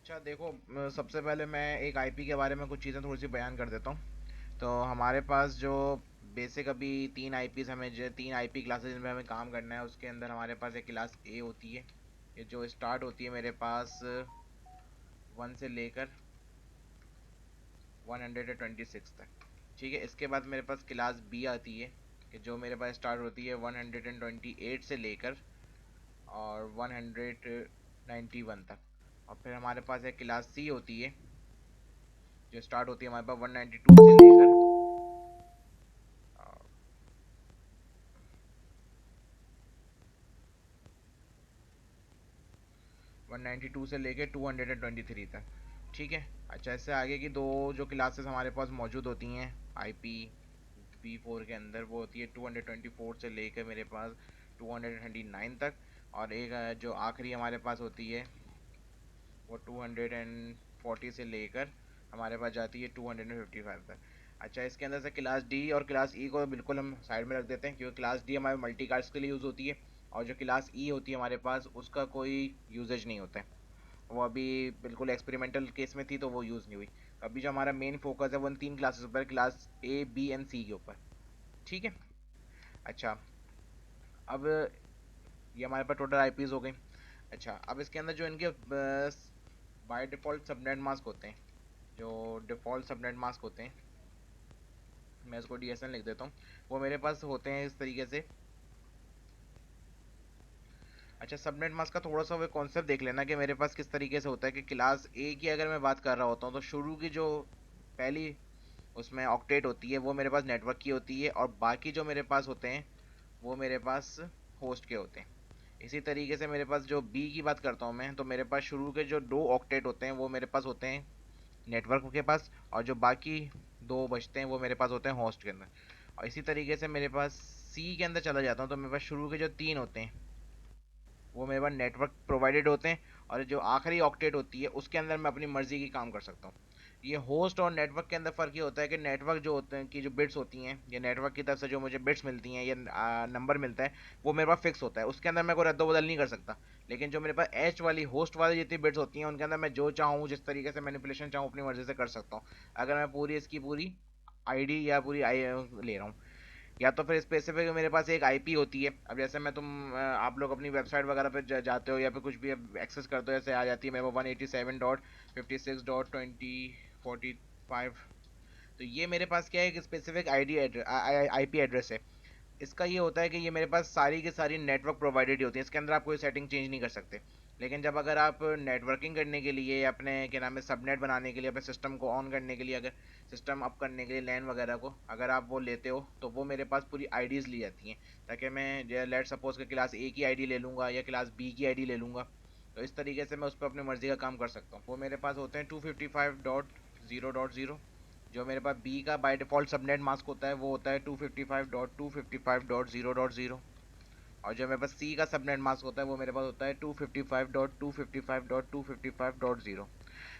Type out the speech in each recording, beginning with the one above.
अच्छा देखो, सबसे पहले मैं एक आईपी के बारे में कुछ चीज़ें थोड़ी सी बयान कर देता हूँ। तो हमारे पास जो बेसिक अभी तीन आईपीज हमें जो तीन आईपी क्लासेज जिनमें हमें काम करना है, उसके अंदर हमारे पास एक क्लास ए होती है। ये जो स्टार्ट होती है मेरे पास 1 से लेकर 126 तक। ठीक है, इसके बाद मेरे पास क्लास बी आती है कि जो मेरे पास स्टार्ट होती है 128 से लेकर और 191 तक। और फिर हमारे पास एक क्लास सी होती है जो स्टार्ट होती है हमारे पास 192 से लेकर 192 से लेकर 223 तक। ठीक है। अच्छा, इससे आगे की दो जो क्लासेस हमारे पास मौजूद होती हैं आईपी V4 के अंदर, वो होती है 224 से लेकर मेरे पास 239 तक। और एक जो आखिरी हमारे पास होती है वो 240 से लेकर हमारे पास जाती है 255 तक। अच्छा, इसके अंदर से क्लास डी और क्लास ई को बिल्कुल हम साइड में रख देते हैं, क्योंकि क्लास डी हमारे मल्टी कार्ड्स के लिए यूज़ होती है और जो क्लास ई होती है हमारे पास उसका कोई यूजेज नहीं होता है। वो अभी बिल्कुल एक्सपेरिमेंटल केस में थी तो वो यूज़ नहीं हुई। अभी जो हमारा मेन फोकस है वो इन तीन क्लासेस पर, क्लास ए बी एंड सी के ऊपर। ठीक है। अच्छा, अब ये हमारे पास टोटल आईपीज हो गई। अच्छा, अब इसके अंदर जो इनके बाय डिफ़ॉल्ट सबनेट मास्क होते हैं, जो डिफ़ॉल्ट सबनेट मास्क होते हैं, मैं इसको डीएसएन लिख देता हूँ, वो मेरे पास होते हैं इस तरीके से। अच्छा, सबनेट मास्क का थोड़ा सा वो कॉन्सेप्ट देख लेना कि मेरे पास किस तरीके से होता है कि क्लास ए की अगर मैं बात कर रहा होता हूँ तो शुरू की जो पहली उसमें ऑक्टेट होती है वो मेरे पास नेटवर्क की होती है, और बाकी जो मेरे पास होते हैं वो मेरे पास होस्ट के होते हैं। इसी तरीके से मेरे पास जो बी की बात करता हूँ मैं, तो मेरे पास शुरू के जो दो ऑक्टेट होते हैं वो मेरे पास होते हैं नेटवर्क के पास, और जो बाकी दो बचते हैं वो मेरे पास होते हैं होस्ट के अंदर। और इसी तरीके से मेरे पास सी के अंदर चला जाता हूँ तो मेरे पास शुरू के जो तीन होते हैं वो मेरे पास नेटवर्क प्रोवाइडेड होते हैं, और जो आखिरी ऑक्टेट होती है उसके अंदर मैं अपनी मर्जी की काम कर सकता हूँ। ये होस्ट और नेटवर्क के अंदर फ़र्क ये होता है कि नेटवर्क जो होते हैं की जो बिट्स होती हैं, ये नेटवर्क की तरफ से जो मुझे बिट्स मिलती हैं या नंबर मिलता है, वो मेरे पास फिक्स होता है, उसके अंदर मैं कोई रद्द बदल नहीं कर सकता। लेकिन जो मेरे पास एच वाली होस्ट वाली जितनी बिट्स होती हैं उनके अंदर मैं जो चाहूँ जिस तरीके से मैनिपुलेशन चाहूँ अपनी मर्जी से कर सकता हूँ। अगर मैं पूरी इसकी पूरी आईडी या पूरी आई ले रहा हूँ, या तो फिर स्पेसिफिक मेरे पास एक आईपी होती है। अब जैसे मैं आप लोग अपनी वेबसाइट वगैरह पे जाते हो या फिर कुछ भी एक्सेस करते हो, जैसे आ जाती है मेरे को 187.56.2045। तो ये मेरे पास क्या है, एक स्पेसिफिक आईडी आईपी एड्रेस है। इसका ये होता है कि ये मेरे पास सारी की सारी नेटवर्क प्रोवाइडेड होती है, इसके अंदर आप कोई सेटिंग चेंज नहीं कर सकते। लेकिन जब अगर आप नेटवर्किंग करने के लिए अपने क्या नाम है सबनेट बनाने के लिए अपने सिस्टम को ऑन करने के लिए, अगर सिस्टम अप करने के लिए लैन वगैरह को अगर आप वो लेते हो तो वो मेरे पास पूरी आईडीज़ ली जाती हैं, ताकि मैं लेट सपोज के क्लास ए की आईडी ले लूँगा या क्लास बी की आईडी ले लूँगा, तो इस तरीके से मैं उस पर अपनी मर्ज़ी का काम कर सकता हूँ। वो मेरे पास होते हैं 255.0.0। जो मेरे पास बी का बाय डिफ़ॉल्ट सबनेट मास्क होता है वो होता है 255.255.0.0। और जो मेरे पास सी का सबनेट मास्क होता है वो मेरे पास होता है 255.255.255.0।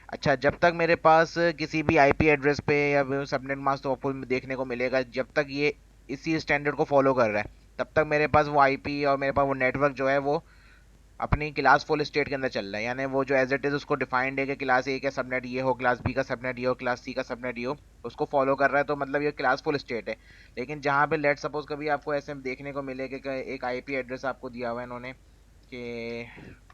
अच्छा, जब तक मेरे पास किसी भी आईपी एड्रेस पे या सबनेट मास्क तो आपको देखने को मिलेगा, जब तक ये इसी स्टैंडर्ड को फॉलो कर रहा है तब तक मेरे पास वो आईपी और मेरे पास वो नेटवर्क जो है वो अपनी क्लास फुल स्टेट के अंदर चल रहा है। यानी वो जो एज इट इज़ उसको डिफाइंड है कि क्लास ए का सबनेट ये हो, क्लास बी का सबनेट ये हो, क्लास सी का सबनेट ये हो, उसको फॉलो कर रहा है, तो मतलब ये क्लास फुल स्टेट है। लेकिन जहाँ पे लेट सपोज कभी आपको ऐसे देखने को मिले कि एक आईपी एड्रेस आपको दिया हुआ है इन्होंने कि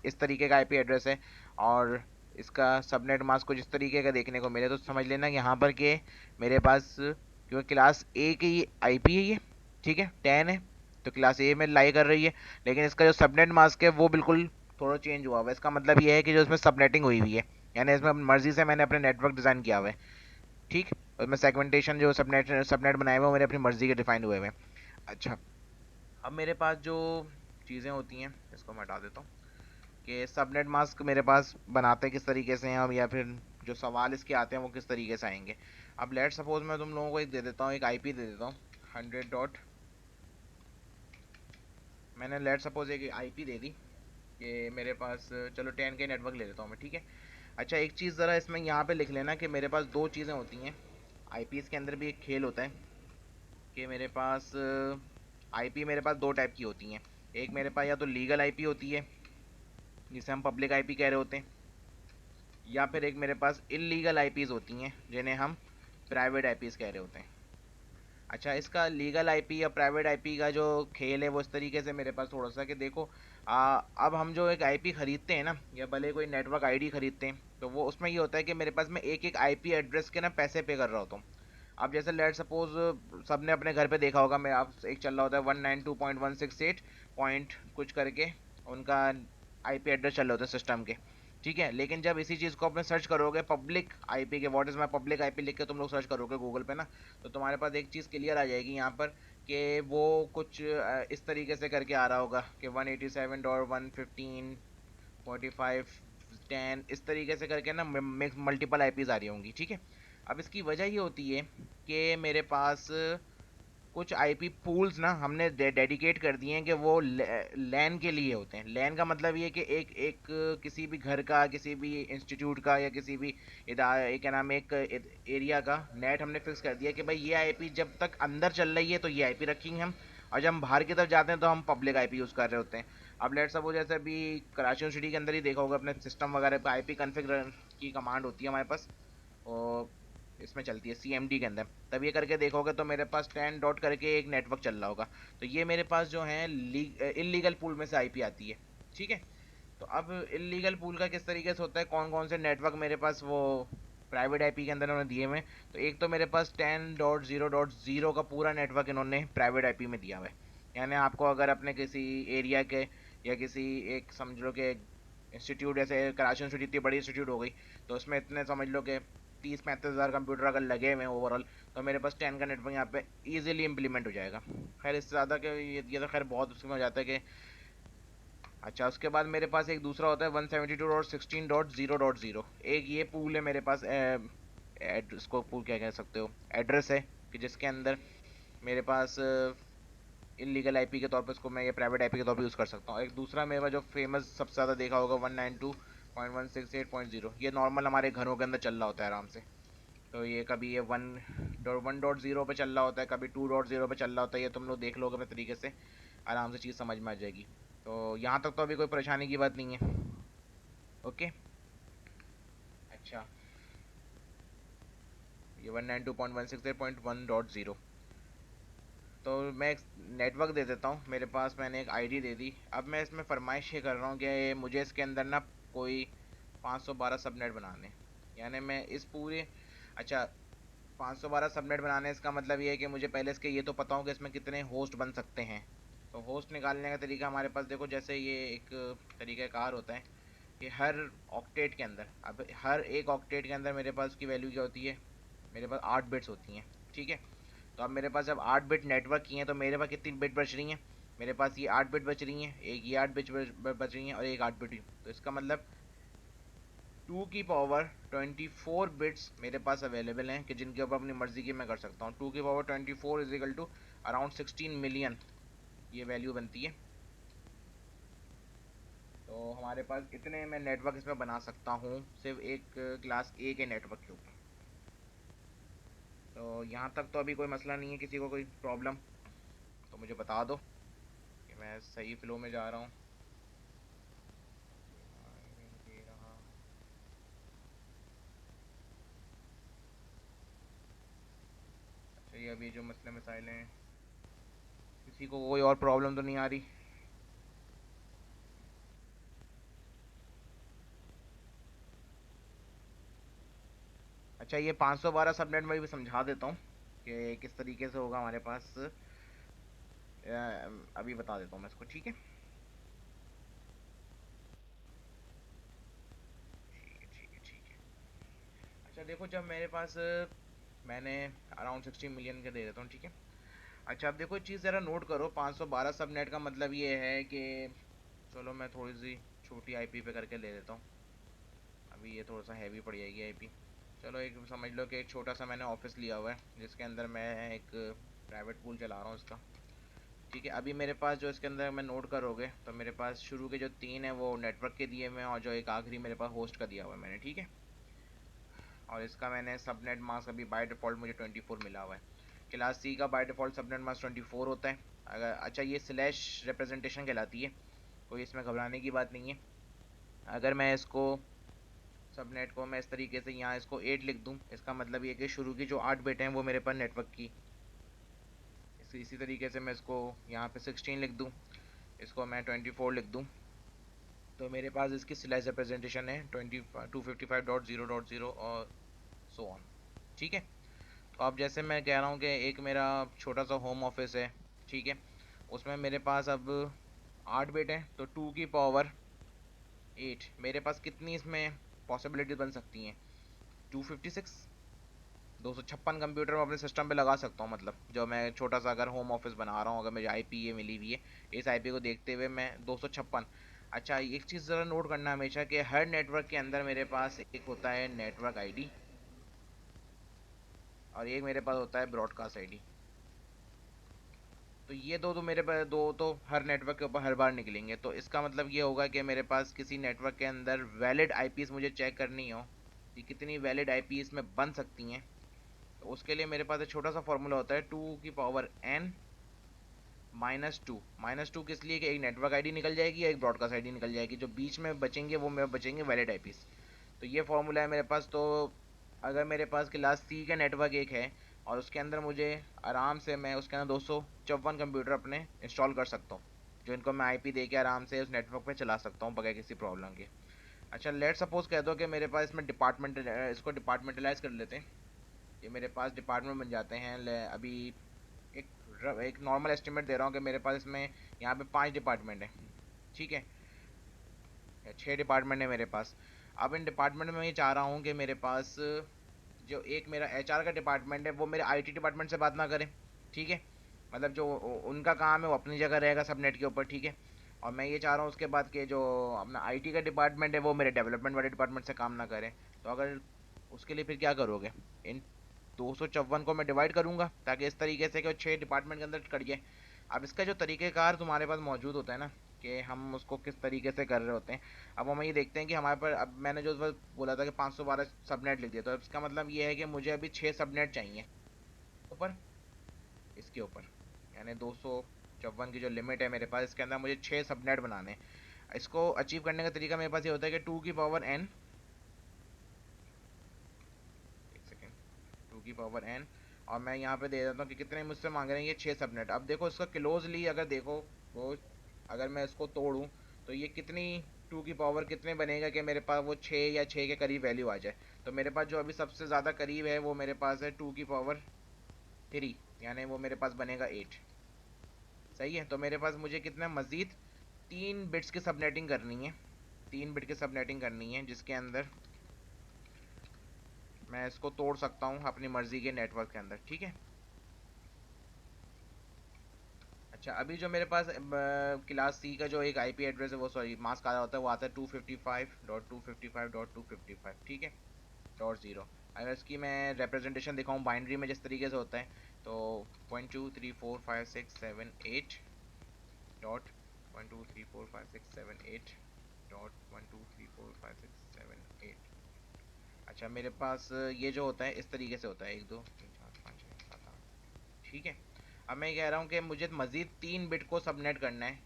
इस तरीके का आईपी एड्रेस है, और इसका सबनेट मास्क कुछ इस तरीके का देखने को मिले, तो समझ लेना कि यहाँ पर के मेरे पास क्योंकि क्लास ए की आईपी है ये, ठीक है, 10 है, तो क्लास ए में लाई कर रही है। लेकिन इसका जो सबनेट मास्क है वो बिल्कुल थोड़ा चेंज हुआ हुआ है। इसका मतलब ये है कि जो इसमें सबनेटिंग हुई हुई है, यानी इसमें मर्जी से मैंने अपने नेटवर्क डिज़ाइन किया हुआ है। ठीक, उसमें सेगमेंटेशन जो सबनेट सबनेट बनाए हुए हैं वो मेरे अपनी मर्जी के डिफाइंड हुए हुए हैं। अच्छा, अब मेरे पास जो चीज़ें होती हैं इसको मैं हटा देता हूँ कि सबनेट मास्क मेरे पास बनाते किस तरीके से हैं अब, या फिर जो सवाल इसके आते हैं वो किस तरीके से आएंगे। अब लेट सपोज मैं तुम लोगों को एक दे देता हूँ, एक आईपी दे देता हूँ 100 डॉट, मैंने लेट सपोज एक आईपी दे दी कि मेरे पास चलो 10 के नेटवर्क ले लेता हूँ मैं, ठीक है। अच्छा, एक चीज़ ज़रा इसमें यहाँ पे लिख लेना कि मेरे पास दो चीज़ें होती हैं आईपीज़ के अंदर भी, एक खेल होता है कि मेरे पास आईपी मेरे पास दो टाइप की होती हैं। एक मेरे पास या तो लीगल आईपी होती है जिसे हम पब्लिक आईपी कह रहे होते हैं, या फिर एक मेरे पास इलीगल आईपीज होती हैं जिन्हें हम प्राइवेट आईपीज कह रहे होते हैं। अच्छा, इसका लीगल आईपी या प्राइवेट आईपी का जो खेल है वो इस तरीके से मेरे पास थोड़ा सा कि देखो, अब हम जो एक आईपी खरीदते हैं ना, या भले कोई नेटवर्क आईडी खरीदते हैं, तो वो उसमें ये होता है कि मेरे पास मैं एक एक आईपी एड्रेस के ना पैसे पे कर रहा होता हूँ। अब जैसे लेट सपोज सबने अपने घर पे देखा होगा, मेरा आप एक चल रहा होता है 192.168 पॉइंट कुछ करके, उनका आईपी एड्रेस चल रहे होते हैं सिस्टम के। ठीक है, लेकिन जब इसी चीज़ को अपने सर्च करोगे पब्लिक आईपी के, what is my public IP लिख के तुम लोग सर्च करोगे गूगल पे ना, तो तुम्हारे पास एक चीज़ क्लियर आ जाएगी यहाँ पर कि वो कुछ इस तरीके से करके आ रहा होगा कि 187.115.45 10 इस तरीके से करके ना मल्टीपल आईपीज आ रही होंगी। ठीक है, अब इसकी वजह ये होती है कि मेरे पास कुछ आईपी पूल्स ना हमने डेडिकेट कर दिए हैं कि वो लैन के लिए होते हैं। लैन का मतलब ये कि एक एक किसी भी घर का, किसी भी इंस्टीट्यूट का, या किसी भी एक क्या नाम है, एक एरिया का नेट हमने फिक्स कर दिया कि भाई ये आईपी जब तक अंदर चल रही है तो ये आईपी रखेंगे हम, और जब हम बाहर की तरफ जाते हैं तो हम पब्लिक आईपी यूज़ कर रहे होते हैं। अब लेट सपोज जैसे अभी कराची सिटी के अंदर ही देखा होगा अपने सिस्टम वगैरह पे आईपी कॉन्फ़िगर की कमांड होती है हमारे पास, और इसमें चलती है सीएमडी के अंदर। तब ये करके देखोगे तो मेरे पास 10 डॉट करके एक नेटवर्क चल रहा होगा। तो ये मेरे पास जो है इलीगल पूल में से आईपी आती है। ठीक है, तो अब इलीगल पूल का किस तरीके से होता है, कौन कौन से नेटवर्क मेरे पास वो प्राइवेट आईपी के अंदर उन्होंने दिए हुए हैं। तो एक तो मेरे पास 10.0.0 का पूरा नेटवर्क इन्होंने प्राइवेट आईपी में दिया हुआ है। यानी आपको अगर अपने किसी एरिया के, या किसी एक समझ लो कि इंस्टीट्यूट, जैसे कराची यूनिवर्सिटी इतनी बड़ी इंस्टीट्यूट हो गई, तो उसमें इतने समझ लो कि 30-35 हज़ार कंप्यूटर अगर लगे हुए हैं ओवरऑल, तो मेरे पास 10 का नेटवर्क यहाँ पे इजीली इंप्लीमेंट हो जाएगा। खैर इससे ज़्यादा के ये तो खैर बहुत उसमें हो जाता है कि, अच्छा उसके बाद मेरे पास एक दूसरा होता है 172.16.0.0। एक ये पूल है मेरे पास, इसको पूल क्या कह सकते हो, एड्रेस है कि जिसके अंदर मेरे पास इलीगल आईपी के तौर पर इसको मैं ये प्राइवेट आईपी के तौर पर यूज़ कर सकता हूँ। एक दूसरा मेरा जो फेमस सबसे ज़्यादा देखा होगा 192.168.0, ये नॉर्मल हमारे घरों के अंदर चल रहा होता है आराम से। तो ये कभी ये 1.0 पे चल रहा होता है, कभी 2.0 पे चल रहा होता है, ये तुम लोग देख लोगे अपने तरीके से, आराम से चीज़ समझ में आ जाएगी। तो यहाँ तक तो अभी कोई परेशानी की बात नहीं है। ओके, अच्छा, ये 192.168.1.0। तो मैं एक नेटवर्क दे देता हूँ, मेरे पास मैंने एक आईडी दे दी। अब मैं इसमें फरमाइश ये कर रहा हूँ कि मुझे इसके अंदर ना कोई 512 सबनेट बनाने, यानी मैं इस पूरे, अच्छा 512 सबनेट बनाने, इसका मतलब ये है कि मुझे पहले इसके ये तो पता हो कि इसमें कितने होस्ट बन सकते हैं। तो होस्ट निकालने का तरीका हमारे पास देखो, जैसे ये एक तरीका कार होता है कि हर ऑक्टेट के अंदर, अब हर एक ऑक्टेट के अंदर मेरे पास की वैल्यू क्या होती है, मेरे पास 8 बिट्स होती हैं। ठीक है, तो अब मेरे पास जब 8 बिट नेटवर्क की हैं तो मेरे पास कितनी बिट बच रही हैं, मेरे पास ये 8 बिट बच रही हैं, एक ये 8 बिट बच रही हैं, और एक 8 बिट। तो इसका मतलब 2 की पावर 24 बिट्स मेरे पास अवेलेबल हैं कि जिनके ऊपर अपनी मर्जी की मैं कर सकता हूँ। 2 की power 24 is equal to around 16 million, ये वैल्यू बनती है। तो हमारे पास इतने मैं नेटवर्क इसमें बना सकता हूँ सिर्फ एक क्लास ए के नेटवर्क के ऊपर। तो यहाँ तक तो अभी कोई मसला नहीं है, किसी को कोई प्रॉब्लम तो मुझे बता दो कि मैं सही फ्लो में जा रहा हूँ। अच्छा, ये अभी जो मसले मसाइल हैं, किसी को कोई और प्रॉब्लम तो नहीं आ रही। अच्छा, ये 512 सबनेट में भी समझा देता हूँ कि किस तरीके से होगा हमारे पास, अभी बता देता हूँ मैं इसको। ठीक है, ठीक है, ठीक है, ठीक है। अच्छा देखो, जब मेरे पास मैंने अराउंड 60 मिलियन के दे देता हूँ। ठीक है, अच्छा अब देखो चीज़ ज़रा नोट करो, 512 सबनेट का मतलब ये है कि, चलो मैं थोड़ी सी छोटी आईपी पे करके ले लेता हूँ, अभी ये थोड़ा सा हैवी पड़ जाएगी आईपी। चलो एक समझ लो कि एक छोटा सा मैंने ऑफिस लिया हुआ है जिसके अंदर मैं एक प्राइवेट पूल चला रहा हूँ इसका। ठीक है, अभी मेरे पास जो इसके अंदर मैं नोट करोगे तो मेरे पास शुरू के जो 3 है वो नेटवर्क के दिए हुए हैं, और जो एक आखिरी मेरे पास होस्ट का दिया हुआ है मैंने। ठीक है, और इसका मैंने सबनेट मास्क अभी बाय डिफ़ॉल्ट मुझे 24 मिला हुआ है। क्लास सी का बाय डिफ़ॉल्ट सबनेट मास्क 24 होता है। अगर अच्छा, ये स्लैश रिप्रेजेंटेशन कहलाती है, कोई इसमें घबराने की बात नहीं है। अगर मैं इसको सबनेट को मैं इस तरीके से यहाँ इसको 8 लिख दूँ, इसका मतलब ये कि शुरू की जो 8 बिट हैं वो मेरे पास नेटवर्क की। इसी तरीके से मैं इसको यहाँ पे 16 लिख दूँ, इसको मैं 24 लिख दूँ, तो मेरे पास इसकी स्लाइस रिप्रेजेंटेशन है 255.0.0 और सो ऑन। ठीक है। तो अब जैसे मैं कह रहा हूँ कि एक मेरा छोटा सा होम ऑफिस है, ठीक है, उसमें मेरे पास अब 8 बिट है, तो 2 की पावर 8 मेरे पास कितनी इसमें पॉसिबिलिटी बन सकती हैं? 256, 256 कंप्यूटर मैं अपने सिस्टम पे लगा सकता हूँ, मतलब जो मैं छोटा सा अगर होम ऑफिस बना रहा हूँ, अगर मुझे आईपी ये मिली हुई है, इस आईपी को देखते हुए मैं 256। अच्छा, एक चीज़ ज़रा नोट करना हमेशा कि हर नेटवर्क के अंदर मेरे पास एक होता है नेटवर्क आईडी और एक मेरे पास होता है ब्रॉडकास्ट आईडी। तो ये दो तो मेरे पास दो तो हर नेटवर्क के ऊपर हर बार निकलेंगे, तो इसका मतलब ये होगा कि मेरे पास किसी नेटवर्क के अंदर वैलिड आईपीस मुझे चेक करनी हो कि कितनी वैलिड आईपीस में बन सकती हैं, तो उसके लिए मेरे पास एक छोटा सा फॉर्मूला होता है 2 की पावर n -2। किस लिए कि एक नेटवर्क आईडी निकल जाएगी या एक ब्रॉडकास्ट आईडी निकल जाएगी, जो बीच में बचेंगे वो मेरे बचेंगे वैलिड आईपीस। तो ये फॉर्मूला है मेरे पास। तो अगर मेरे पास क्लास सी का नेटवर्क एक है और उसके अंदर मुझे आराम से मैं उसके अंदर 254 कंप्यूटर अपने इंस्टॉल कर सकता हूँ, जो इनको मैं आईपी दे के आराम से उस नेटवर्क पे चला सकता हूँ बगैर किसी प्रॉब्लम के। अच्छा, लेट सपोज कह दो कि मेरे पास इसमें डिपार्टमेंट, इसको डिपार्टमेंटलाइज कर लेते हैं, ये मेरे पास डिपार्टमेंट बन जाते हैं। अभी एक एक नॉर्मल एस्टिमेट दे रहा हूँ कि मेरे पास इसमें यहाँ पे 5 डिपार्टमेंट है, ठीक है, या 6 डिपार्टमेंट है मेरे पास। अब इन डिपार्टमेंट में मैं ये चाह रहा हूँ कि मेरे पास जो एक मेरा एचआर का डिपार्टमेंट है वो मेरे आईटी डिपार्टमेंट से बात ना करे, ठीक है, मतलब जो उनका काम है वो अपनी जगह रहेगा सबनेट के ऊपर, ठीक है। और मैं ये चाह रहा हूँ उसके बाद के जो अपना आईटी का डिपार्टमेंट है वो मेरे डेवलपमेंट वाले डिपार्टमेंट से काम ना करे। तो अगर उसके लिए फिर क्या करोगे, इन 254 को मैं डिवाइड करूंगा ताकि इस तरीके से कि वो 6 डिपार्टमेंट के अंदर कट जाए। अब इसका जो तरीक़ेकार तुम्हारे पास मौजूद होता है ना, कि हम उसको किस तरीके से कर रहे होते हैं, अब हम ये देखते हैं कि हमारे पर, अब मैंने जो उस वक्त बोला था कि 512 सबनेट लिख दिया, तो इसका मतलब ये है कि मुझे अभी 6 सबनेट चाहिए ऊपर, इसके ऊपर, यानी 254 की जो लिमिट है मेरे पास, इसके अंदर मुझे 6 सबनेट बनाने हैं। इसको अचीव करने का तरीका मेरे पास ये होता है कि 2 की पावर n, एक सेकेंड, 2 की पावर n, और मैं यहाँ पे दे देता हूँ कि कितने मुझसे मांग रहे हैं, ये 6 सबनेट। अब देखो इसका क्लोजली अगर देखो, वो अगर मैं इसको तोड़ूँ तो ये कितनी 2 की पावर कितने बनेगा कि मेरे पास वो 6 या 6 के करीब वैल्यू आ जाए। तो मेरे पास जो अभी सबसे ज़्यादा करीब है वो मेरे पास है 2 की पावर 3, यानी वो मेरे पास बनेगा 8। सही है। तो मेरे पास मुझे कितना मज़ीद 3 बिट्स की सबनेटिंग करनी है, 3 बिट की सबनेटिंग करनी है, जिसके अंदर मैं इसको तोड़ सकता हूँ अपनी मर्ज़ी के नेटवर्क के अंदर, ठीक है। अच्छा, अभी जो मेरे पास क्लास सी का जो एक आईपी एड्रेस है, वो सॉरी मास्क आ रहा होता है, वो आता है 255.255.255, ठीक है, .0। अगर इसकी मैं रिप्रेजेंटेशन दिखाऊँ बाइनरी में जिस तरीके से होता है, तो 1 2 3 4 5 6 7 8 .1 2 3 4 5 6 7 8 .1 2 3 4 5 6 7 8। अच्छा, मेरे पास ये जो होता है इस तरीके से होता है, 1 2 3 4 5 6 7 8, ठीक है। अब मैं कह रहा हूँ कि मुझे मज़ीद 3 बिट को सबनेट करना है,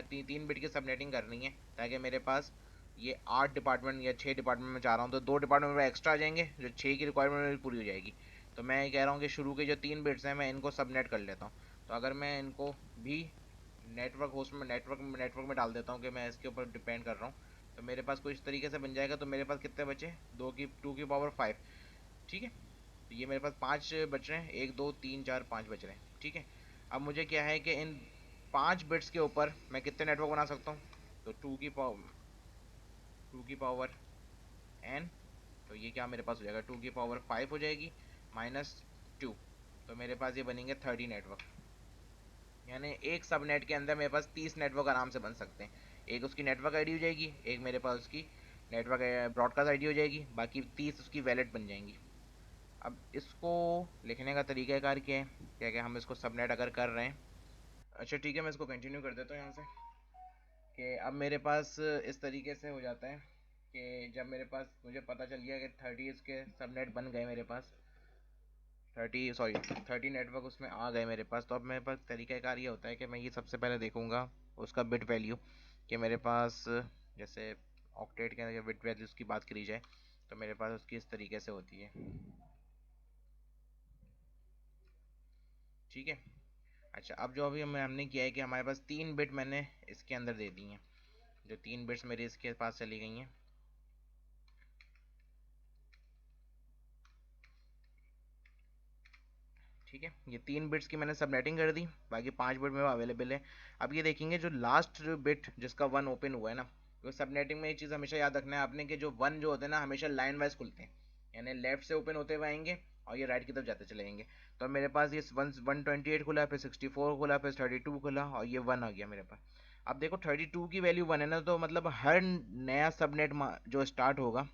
3 बिट की सबनेटिंग करनी है, ताकि मेरे पास ये 8 डिपार्टमेंट या 6 डिपार्टमेंट में चाह रहा हूँ, तो 2 डिपार्टमेंट में एक्स्ट्रा आ जाएंगे, जो 6 की रिक्वायरमेंट मेरी पूरी हो जाएगी। तो मैं ये कह रहा हूँ कि शुरू के जो 3 बिट्स हैं मैं इनको सबनेट कर लेता हूँ। तो अगर मैं इनको भी नेटवर्क होस्ट में नेटवर्क में डाल देता हूँ कि मैं इसके ऊपर डिपेंड कर रहा हूँ, तो मेरे पास कुछ इस तरीके से बन जाएगा। तो मेरे पास कितने बचे, 2 की पावर 5, ठीक है। तो ये मेरे पास 5 बच रहे हैं, 1 2 3 4 5 बच रहे हैं, ठीक है। अब मुझे क्या है कि इन 5 बिट्स के ऊपर मैं कितने नेटवर्क बना सकता हूँ, तो 2 की पावर n, तो ये क्या मेरे पास हो जाएगा, 2 की पावर 5 हो जाएगी -2, तो मेरे पास ये बनेंगे 30 नेटवर्क। यानी एक सब नेट के अंदर मेरे पास 30 नेटवर्क आराम से बन सकते हैं। एक उसकी नेटवर्क आईडी हो जाएगी, एक मेरे पास उसकी नेटवर्क ब्रॉडकास्ट आईडी हो जाएगी, बाकी 30 उसकी वैलिड बन जाएंगी। अब इसको लिखने का तरीक़ाकार क्या है, क्या क्या हम इसको सबनेट अगर कर रहे हैं। अच्छा ठीक है, मैं इसको कंटिन्यू कर देता हूँ यहाँ से, कि अब मेरे पास इस तरीके से हो जाता है कि जब मेरे पास मुझे पता चल गया कि 30 इसके सबनेट बन गए मेरे पास, 30 नेटवर्क उसमें आ गए मेरे पास, तो अब मेरे पास तरीक़ाकार ये होता है कि मैं ये सबसे पहले देखूँगा उसका बिट वैल्यू, कि मेरे पास जैसे ऑक्टेट के अंदर बिट वैल्यूज़ की बात करी जाए, तो मेरे पास उसकी इस तरीके से होती है। ठीक है। अच्छा, अब जो अभी हमने किया है कि हमारे पास 3 बिट मैंने इसके अंदर दे दी हैं, जो 3 बिट्स मेरे इसके पास चली गई हैं। ठीक है, ये 3 बिट्स की मैंने सबनेटिंग कर दी, बाकी 5 बिट में वो अवेलेबल है। अब ये देखेंगे जो लास्ट बिट जिसका 1 ओपन हुआ है ना, तो सबनेटिंग में ये चीज़ हमेशा याद रखना है आपने कि जो 1 जो होते हैं ना हमेशा लाइन वाइज खुलते हैं, यानी लेफ्ट से ओपन होते हुए आएंगे और ये राइट की तरफ जाते चले जाएंगे। तो मेरे पास ये 128 खुला, फिर 64 खुला, फिर 32 खुला और ये 1 आ गया मेरे पास। अब देखो 32 की वैल्यू 1 है ना, तो मतलब हर नया सबनेट जो स्टार्ट होगा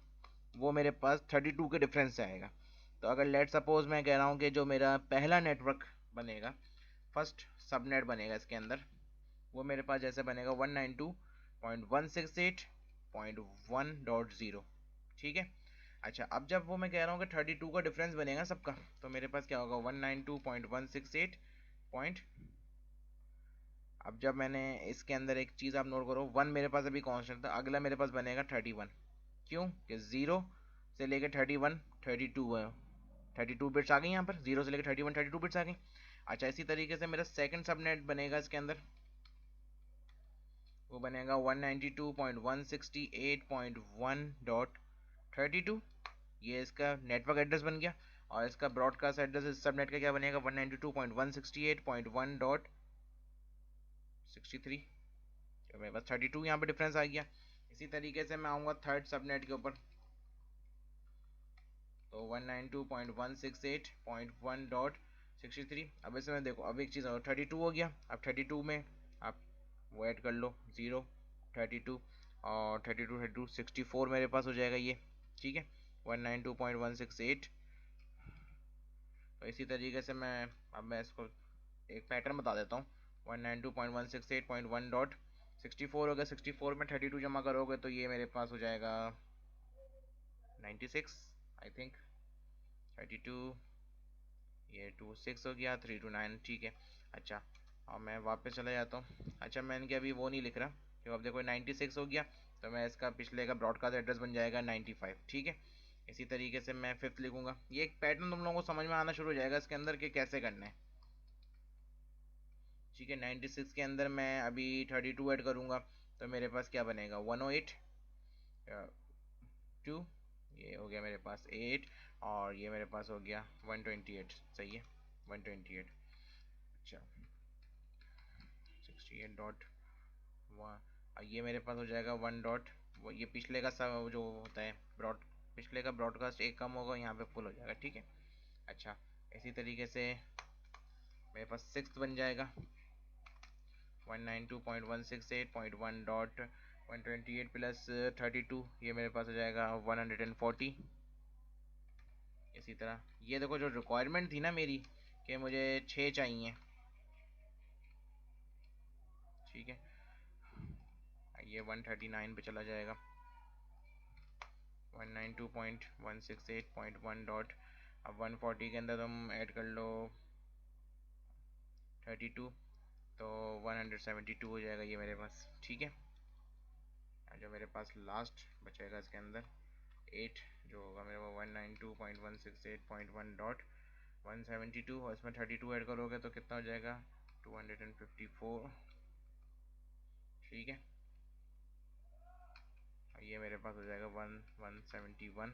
वो मेरे पास 32 के डिफरेंस से आएगा। तो अगर लेट सपोज मैं कह रहा हूँ कि जो मेरा पहला नेटवर्क बनेगा, फर्स्ट सबनेट बनेगा इसके अंदर, वो मेरे पास जैसे बनेगा 192.168.1.0। ठीक है। अच्छा, अब जब वो मैं कह रहा हूँ कि 32 का डिफरेंस बनेगा सबका, तो मेरे पास क्या होगा 192.168 पॉइंट। अब जब मैंने इसके अंदर एक चीज़ आप नोट करो, 1 मेरे पास अभी कांस्टेंट था, अगला मेरे पास बनेगा 31। क्यों कि 0 से लेकर 31 32 है, 32 बिट्स आ गई यहाँ पर, 0 से लेकर 31 32 बिट्स आ गई। अच्छा, इसी तरीके से मेरा सेकंड सबनेट बनेगा इसके अंदर, वो बनेगा 192.168.1.32। ये इसका नेटवर्क एड्रेस बन गया। और इसका ब्रॉडकास्ट एड्रेस इस सबनेट का क्या बनेगा 192.168.1.63। तो मेरे पास 32 यहाँ पे डिफरेंस आ गया। इसी तरीके से मैं आऊँगा थर्ड सबनेट के ऊपर, तो 192.168.1.63। अब इसमें देखो, अब एक चीज़ और 32 हो गया, अब 32 में आप वो ऐड कर लो 0 32 और 32 64 मेरे पास हो जाएगा ये। ठीक है, 192.168। तो इसी तरीके से मैं, अब मैं इसको एक पैटर्न बता देता हूँ। 192.168.1.64 हो गया, 64 में 32 जमा करोगे तो ये मेरे पास हो जाएगा 96 आई थिंक। 32, ये 26 हो गया, 329। ठीक है। अच्छा, और मैं वापस चला जाता हूँ। अच्छा, मैंने क्या अभी वो नहीं लिख रहा, तो अब देखो 96 हो गया, तो मैं इसका पिछले का ब्रॉडकास्ट एड्रेस बन जाएगा 95। ठीक है। इसी तरीके से मैं फिफ्थ लिखूंगा। ये एक पैटर्न तुम लोगों को समझ में आना शुरू हो जाएगा इसके अंदर कि कैसे करना है। ठीक है, 96 के अंदर मैं अभी 32 ऐड करूंगा, तो मेरे पास क्या बनेगा 108 2, ये हो गया मेरे पास 8, और ये मेरे पास हो गया 128। सही है, 128। अच्छा, 68.1, ये मेरे पास हो जाएगा 1 डॉट, वो ये पिछले का सब जो होता है ब्रॉड, पिछले का ब्रॉडकास्ट एक कम होगा, यहाँ पे फुल हो जाएगा। ठीक है। अच्छा, इसी तरीके से मेरे पास सिक्स बन जाएगा 192.168.1.128 प्लस 32, ये मेरे पास हो जाएगा 140। इसी तरह ये देखो, जो रिक्वायरमेंट थी ना मेरी कि मुझे 6 चाहिए। ठीक है, ये 139 पे चला जाएगा, 192.168.1 डॉट। अब 140 के अंदर तुम ऐड कर लो 32, तो 172 हो जाएगा ये मेरे पास। ठीक है। जो मेरे पास लास्ट बचेगा इसके अंदर 8, जो होगा मेरे पास 192.168.1 डॉट 172, और इसमें 32 ऐड करोगे तो कितना हो जाएगा 254। ठीक है, ये मेरे पास हो जाएगा 171।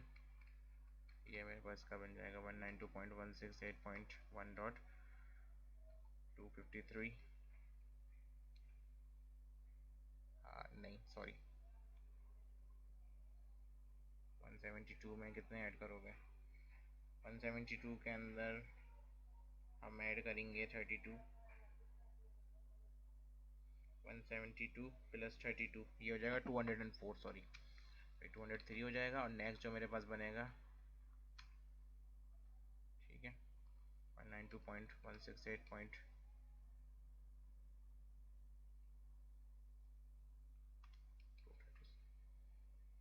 ये मेरे पास का बन जाएगा 192.168.1 डॉट 253। नहीं सॉरी, 172 में कितने ऐड करोगे, 172 के अंदर हम ऐड करेंगे 32, 172 प्लस 32, ये हो जाएगा 204। सॉरी, 203 हो जाएगा। और नेक्स्ट जो मेरे पास बनेगा, ठीक है, 192.168 पॉइंट,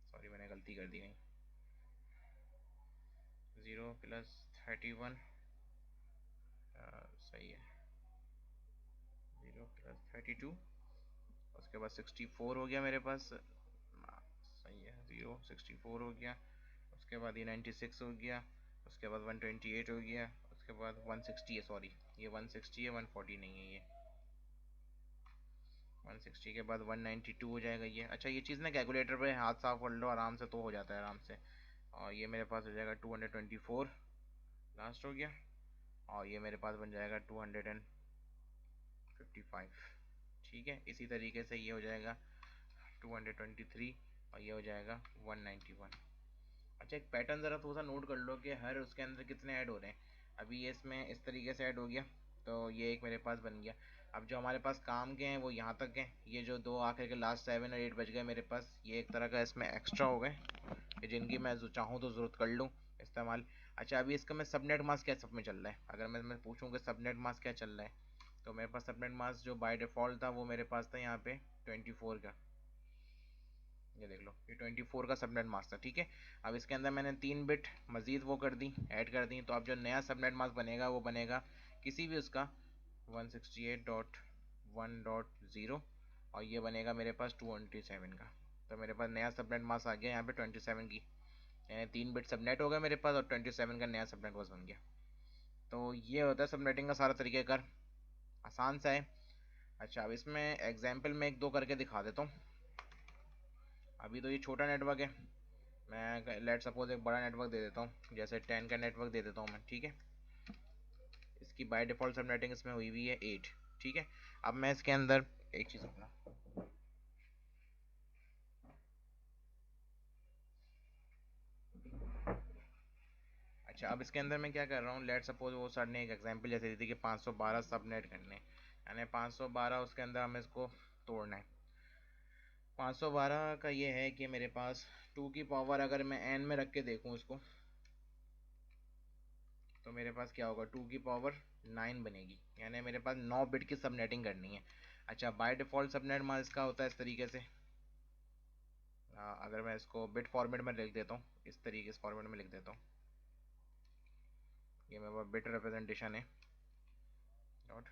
सॉरी मैंने गलती कर दी, नहीं 0 प्लस 31, सही है, 0 प्लस 32, उसके बाद 64 हो गया मेरे पास, सही है, 0 64 हो गया। उसके उसके बाद ये 96 हो गया, उसके बाद 128 हो गया, उसके बाद 160 है, सॉरी ये 160 है, 140 नहीं है ये, 160 के बाद 192 हो जाएगा ये। अच्छा ये चीज़ ना कैलकुलेटर पे हाथ साफ कर लो आराम से तो हो जाता है आराम से। और ये मेरे पास हो जाएगा 224 लास्ट हो गया, और ये मेरे पास बन जाएगा 255। ठीक है, इसी तरीके से ये हो जाएगा 223 और ये हो जाएगा 191। अच्छा एक पैटर्न ज़रा थोड़ा सा नोट कर लो कि हर उसके अंदर कितने ऐड हो रहे हैं। अभी ये इसमें इस तरीके से ऐड हो गया, तो ये एक मेरे पास बन गया। अब जो हमारे पास काम के हैं वो यहाँ तक हैं, ये जो दो आखिर के लास्ट 7 और 8 बच गए मेरे पास, ये एक तरह का इसमें एक्स्ट्रा हो गए कि जिनकी मैं चाहूँ तो ज़रूरत कर लूँ इस्तेमाल। अच्छा अभी इसका मैं सबनेट मास्क क्या सब में चल रहा है, अगर मैं पूछूँ कि सबनेट मास्क क्या चल रहा है, तो मेरे पास सबनेट मास्क जो बाय डिफ़ॉल्ट था वो मेरे पास था यहाँ पे 24 का, ये देख लो ये 24 का सबनेट मास्क था। ठीक है, अब इसके अंदर मैंने 3 बिट मज़ीद वो कर दी, ऐड कर दी, तो अब जो नया सबनेट मास्क बनेगा वो बनेगा किसी भी उसका 168.1.0 और ये बनेगा मेरे पास 227 का। तो मेरे पास नया सबनेट मास्क आ गया यहाँ पे 27 की, यानी 3 बिट सबनेट हो गया मेरे पास और 27 का नया सबनेट मास्क बन गया। तो ये होता है सबनेटिंग का सारा तरीक़ेकार, आसान सा है। अच्छा अब इसमें एग्जाम्पल में एक दो करके दिखा देता हूँ। अभी तो ये छोटा नेटवर्क है, मैं लेट सपोज एक बड़ा नेटवर्क दे देता हूँ, जैसे 10 का नेटवर्क दे देता हूँ मैं। ठीक है, इसकी बाय डिफ़ॉल्ट सबनेटिंग इसमें हुई हुई है 8। ठीक है, अब मैं इसके अंदर एक चीज़ अपना, अच्छा अब इसके अंदर मैं क्या कर रहा हूँ, लेट सपोज वो सर ने एक एग्जांपल जैसे दी थी कि 512 सबनेट करने, यानी 512 उसके अंदर हमें इसको तोड़ना है। 512 का ये है कि मेरे पास 2 की पावर अगर मैं एन में रख के देखूँ इसको, तो मेरे पास क्या होगा 2 की पावर 9 बनेगी, यानी मेरे पास 9 बिट की सबनेटिंग करनी है। अच्छा बाय डिफ़ॉल्ट सबनेट मास्क इसका होता है इस तरीके से, अगर मैं इसको बिट फॉर्मेट में लिख देता हूँ, इस तरीके से फॉर्मेट में लिख देता हूँ, ये मेरे पास बिट रिप्रेजेंटेशन है डॉट,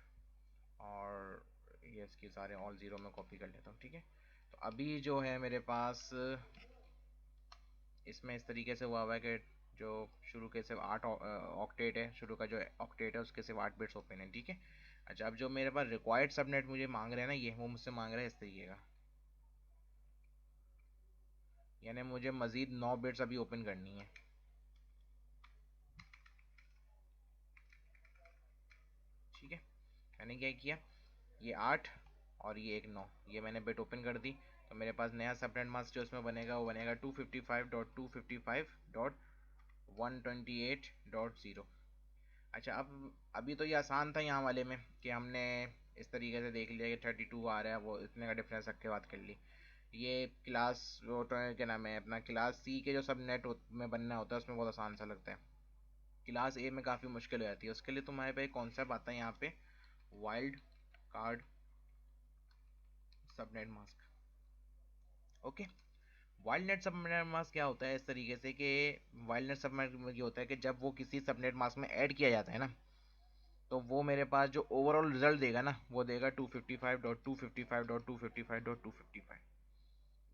और ये इसकी सारे ऑल ज़ीरो में कॉपी कर लेता हूँ। ठीक है, तो अभी जो है मेरे पास इसमें इस तरीके से हुआ हुआ है कि जो शुरू के सिर्फ 8 ऑक्टेट है, शुरू का जो ऑक्टेट है उसके सिर्फ 8 बिट्स ओपन है। ठीक है, अच्छा अब जो मेरे पास रिक्वायर्ड सबनेट मुझे मांग रहे हैं ना, ये वो मुझसे मांग रहा है इस तरीके का, यानी मुझे मज़ीद 9 बिट्स अभी ओपन करनी है। ठीक है, मैंने क्या किया, ये 8 और ये एक 9, ये मैंने बिट ओपन कर दी, तो मेरे पास नया सबनेट मास्क जो इसमें बनेगा वो बनेगा 255.255.128.0। अच्छा अब अभी तो ये आसान था यहाँ वाले में कि हमने इस तरीके से देख लिया कि 32 आ रहा है, वो इतने का डिफरेंस रख के बात कर ली। ये क्लास वो तो क्या नाम है अपना, क्लास सी के जो सब नेट में बनना होता है उसमें बहुत आसान सा लगता है, क्लास ए में काफ़ी मुश्किल हो जाती है। उसके लिए तुम्हारे पे एक कॉन्सेप्ट आता है यहाँ पे, wild card subnet mask. Okay, wild net subnet mask क्या होता है इस तरीके से कि वाइल्ड नेट सबनेट में ये होता है कि जब वो किसी सबनेट मास्क में ऐड किया जाता है ना, तो वो मेरे पास जो ओवरऑल रिजल्ट देगा ना वो देगा 255.255.255.255।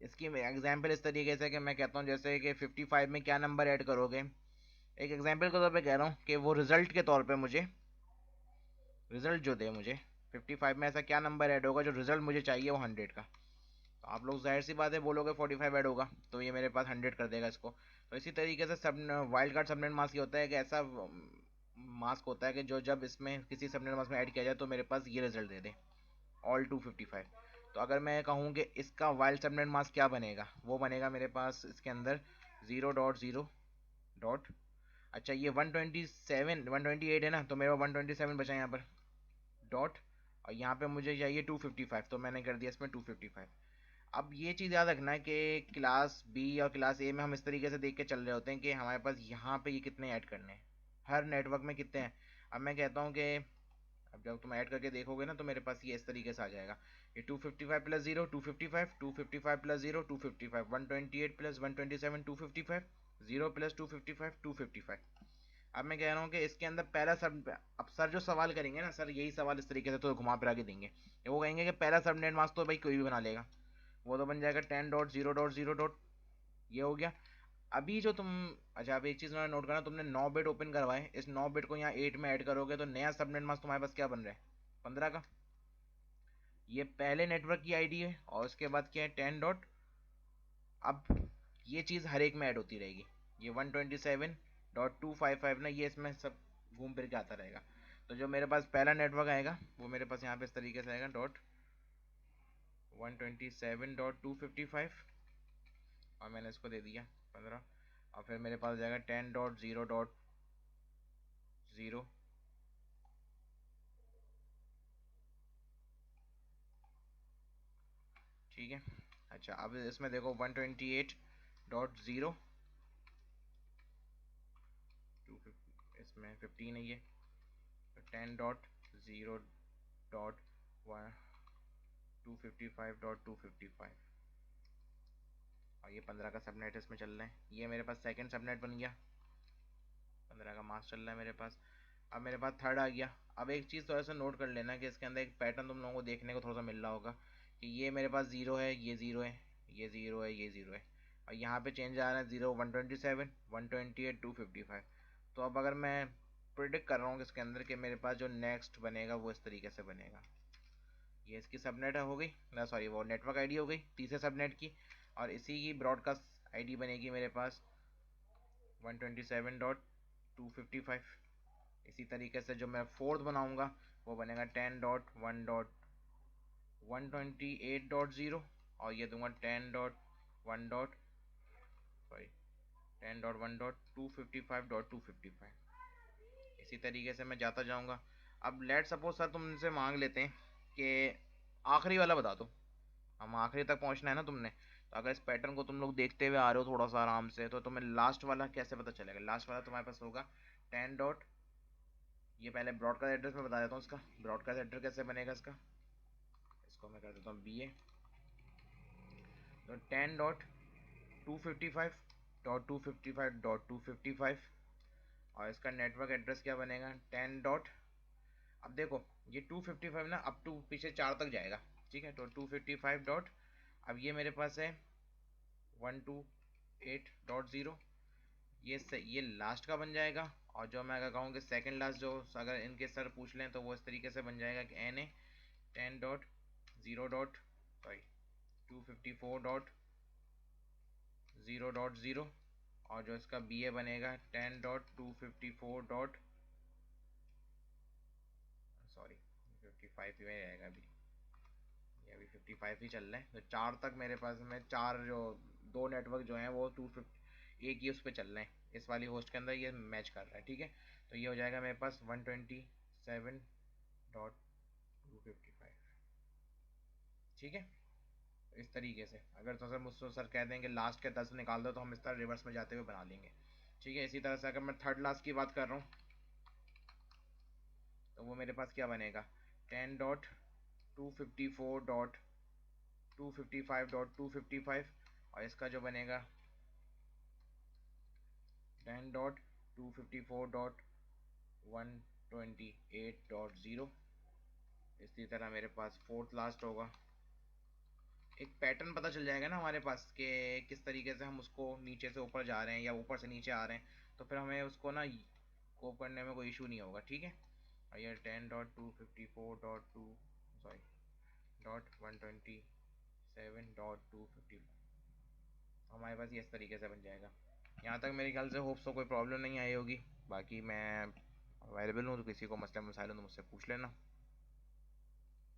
इसकी एग्जांपल इस तरीके से कि मैं कहता हूँ जैसे कि 55 में क्या नंबर ऐड करोगे, एक एग्जांपल के तौर पे कह रहा हूँ कि वो रिजल्ट के तौर पे मुझे रिजल्ट जो दे मुझे 55 में ऐसा क्या नंबर ऐड होगा जो रिजल्ट मुझे चाहिए वो 100 का। तो आप लोग जाहिर सी बात है बोलोगे 45 ऐड होगा, तो ये मेरे पास 100 कर देगा इसको। तो इसी तरीके से सब वाइल्ड कार्ड सबनेट मास्क ये होता है कि ऐसा मास्क होता है कि जो जब इसमें किसी सबनेट मास्क में ऐड किया जाए तो मेरे पास ये रिजल्ट दे दे ऑल 255। तो अगर मैं कहूँ कि इसका वाइल्ड सबनेट मास्क क्या बनेगा, वो बनेगा मेरे पास इसके अंदर 0.0 डॉट, अच्छा ये 128 है ना, तो मेरे पास 127 बचा यहाँ पर डॉट, और यहाँ पे मुझे चाहिए 255, तो मैंने कर दिया इसमें 255। अब ये चीज़ याद रखना है कि क्लास बी और क्लास ए में हम इस तरीके से देख के चल रहे होते हैं कि हमारे पास यहाँ पे ये कितने ऐड करने हैं, हर नेटवर्क में कितने हैं। अब मैं कहता हूँ कि अब जब तुम ऐड करके देखोगे ना तो मेरे पास ये इस तरीके से आ जाएगा, ये 255 प्लस 0 255, 255 प्लस 0 255, 128 प्लस 127 255, 0 प्लस 255 255। अब मैं कह रहा हूँ कि इसके अंदर पहला सब, अब सर जो सवाल करेंगे ना, सर यही सवाल इस तरीके से तो घुमा फिरा के देंगे, वो कहेंगे कि पहला सबनेट मास्क तो भाई कोई भी बना लेगा, वो तो बन जाएगा 10.0.0. ये हो गया। अभी जो तुम, अच्छा, अब एक चीज़ ना नोट करना, तुमने 9 बिट ओपन करवाए, इस 9 बिट को यहाँ 8 में ऐड करोगे तो नया सबनेट मास्क तुम्हारे पास क्या बन रहा है, 15 का। ये पहले नेटवर्क की आईडी है, और उसके बाद क्या है 10 डॉट। अब ये चीज़ हर एक में ऐड होती रहेगी, ये 127.255 ना, ये इसमें सब घूम फिर के आता रहेगा। तो जो मेरे पास पहला नेटवर्क आएगा वो मेरे पास यहाँ पे इस तरीके से आएगा, डॉट 127.255, और मैंने इसको दे दिया 15। और फिर मेरे पास जाएगा 10.0.0, ठीक है। अच्छा, अब इसमें देखो 128.0, 250, इसमें 15 है ये, 10.0.1 255.255, और ये 15 का सबनेट इसमें चल रहा है। ये मेरे पास सेकंड सबनेट बन गया, 15 का मास्क चल रहा है मेरे पास। अब मेरे पास थर्ड आ गया। अब एक चीज़ थोड़ा सा नोट कर लेना कि इसके अंदर एक पैटर्न तुम लोगों को देखने को थोड़ा सा मिल रहा होगा कि ये मेरे पास ज़ीरो है, ये ज़ीरो है, ये ज़ीरो है, ये ज़ीरो है, और यहाँ पे चेंज आ रहा है ज़ीरो 127, 128, 255। तो अब अगर मैं प्रिडिक्ट कर रहा हूँ कि इसके अंदर कि मेरे पास जो नेक्स्ट बनेगा वो इस तरीके से बनेगा। ये इसकी सबनेट हो गई ना, सॉरी वो नेटवर्क आईडी हो गई तीसरे सबनेट की, और इसी की ब्रॉडकास्ट आईडी बनेगी मेरे पास 127.255। इसी तरीके से जो मैं फोर्थ बनाऊंगा वो बनेगा 10.1.128.0, और ये दूंगा 10.1 डॉट, सॉरी 10.1.255.255। इसी तरीके से मैं जाता जाऊंगा। अब लेट सपोज सर तुमसे मांग लेते हैं कि आखिरी वाला बता दो, हम आखिरी तक पहुंचना है ना तुमने, तो अगर इस पैटर्न को तुम लोग देखते हुए आ रहे हो थोड़ा सा आराम से, तो तुम्हें लास्ट वाला कैसे पता चलेगा। लास्ट वाला तुम्हारे पास होगा 10 डॉट, ये पहले ब्रॉडकास्ट एड्रेस में बता देता हूँ इसका, ब्रॉडकास्ट एड्रेस कैसे बनेगा इसका, इसको मैं कर देता हूँ BA। तो 10.255.255.255, और इसका नेटवर्क एड्रेस क्या बनेगा 10 डॉट। अब देखो ये 255 ना अप टू पीछे 4 तक जाएगा, ठीक है, तो 255 डॉट, अब ये मेरे पास है 128.0, ये लास्ट का बन जाएगा। और जो मैं अगर कहूँ कि सेकेंड लास्ट, जो अगर इनके सर पूछ लें तो वो इस तरीके से बन जाएगा कि NA 10.0 डॉट, सॉरी 254.0.0, और जो इसका BA बनेगा 10.254 सॉरी 55 ही रहेगा अभी, ये अभी 55 ही चल रहा है। तो 4 तक मेरे पास में चार जो दो नेटवर्क जो हैं वो 250 एक ही उस पर चल रहे हैं, इस वाली होस्ट के अंदर ये मैच कर रहा है, ठीक है। तो ये हो जाएगा मेरे पास 127.255, ठीक है। इस तरीके से अगर तो सर मुझसे सर कह दें कि लास्ट के 10 निकाल दो, तो हम इस तरह रिवर्स में जाते हुए बना लेंगे, ठीक है। इसी तरह से अगर मैं थर्ड लास्ट की बात कर रहा हूँ तो वो मेरे पास क्या बनेगा 10.254.255.255, और इसका जो बनेगा 10.254.128.0। इसी तरह मेरे पास फोर्थ लास्ट होगा। एक पैटर्न पता चल जाएगा ना हमारे पास कि किस तरीके से हम उसको नीचे से ऊपर जा रहे हैं या ऊपर से नीचे आ रहे हैं, तो फिर हमें उसको ना कोप करने में कोई इशू नहीं होगा, ठीक है। और ये 10.254.2 सॉरी .127.255 हमारे पास ये इस तरीके से बन जाएगा। यहाँ तक मेरे ख्याल से होप्स तो कोई प्रॉब्लम नहीं आई होगी। बाकी मैं अवेलेबल हूँ, तो किसी को मसला मसाइल हो तो मुझसे पूछ लेना।